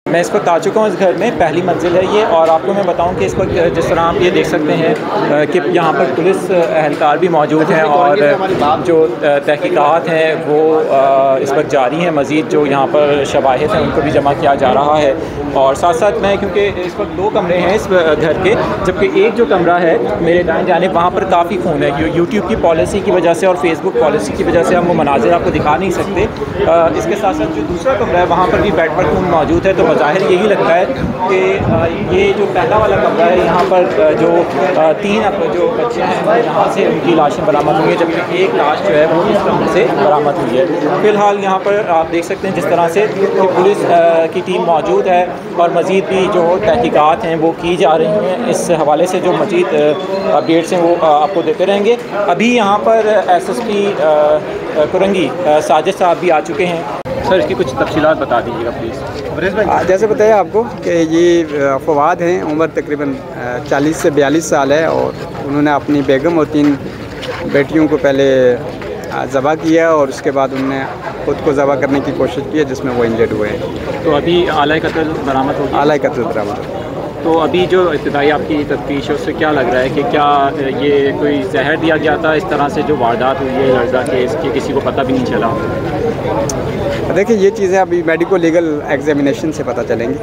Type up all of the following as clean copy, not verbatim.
मैं इस वक्त आ चुका हूँ इस घर में, पहली मंजिल है ये। और आपको मैं बताऊँ कि इस वक्त जिस तरह आप ये देख सकते हैं कि यहाँ पर पुलिस एहलकार भी मौजूद हैं और जो तहकीकात हैं वो इस वक्त जारी हैं। मज़ीद जो यहाँ पर शवाहिद हैं उनको भी जमा किया जा रहा है। और साथ साथ मैं, क्योंकि इस वक्त 2 कमरे हैं इस घर के, जबकि एक जो कमरा है मेरे दाएं जानिब वहाँ पर काफ़ी खून है। यूट्यूब की पॉलिसी की वजह से और फेसबुक पॉलिसी की वजह से हम वो मनाजिर आपको दिखा नहीं सकते। इसके साथ साथ जो दूसरा कमरा है वहाँ पर भी बेड पर खून मौजूद है। तो ज़ाहिर यही लगता है कि ये जो पहला वाला कमरा है यहाँ पर जो 3 जो बच्चे हैं यहाँ से उनकी लाशें बरामद हुई हैं, जबकि एक लाश जो है वो इस कमरे से बरामद हुई है। फ़िलहाल यहाँ पर आप देख सकते हैं जिस तरह से कि पुलिस की टीम मौजूद है और मज़ीद भी जो तहकीकात हैं वो की जा रही हैं। इस हवाले से जो मज़ीद अपडेट्स हैं वो आपको देते रहेंगे। अभी यहाँ पर SSP कुरंगी साजिद साहब भी आ चुके हैं। सर, इसकी कुछ तफसीलात बता दीजिएगा प्लीज़। जैसे बताया आपको कि ये फवाद हैं, उम्र तकरीबन 40 से 42 साल है और उन्होंने अपनी बेगम और 3 बेटियों को पहले ज़बह किया और उसके बाद उन्होंने ख़ुद को ज़बह करने की कोशिश की है, जिसमें वो इंजर्ड हुए हैं। तो अभी आला कत्ल बरामद हो गया? आला कत्ल बरामद। तो अभी जो इब्तिदाई आपकी तफ्तीश है उससे क्या लग रहा है कि क्या ये कोई जहर दिया गया था? इस तरह से जो वारदात हुई है लड़का के, इसकी किसी को पता भी नहीं चला? देखिए, ये चीज़ें अभी मेडिको लीगल एग्जामिनेशन से पता चलेंगी।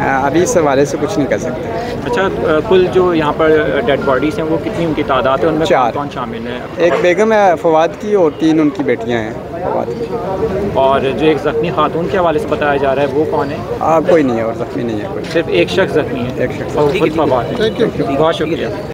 अभी इस हवाले से कुछ नहीं कर सकते। अच्छा, कुल जो यहाँ पर डेड बॉडीज़ हैं वो कितनी उनकी तादाद है? उनमें 4 कौन शामिल है? एक बेगम है फवाद की और 3 उनकी बेटियाँ हैं फवाद की। और जो एक ज़ख्मी खातून के हवाले से बताया जा रहा है वो कौन है? कोई नहीं है और ज़ख्मी नहीं है कोई, सिर्फ एक शख्स ज़ख्मी है। एक शख्स। बहुत शुक्रिया।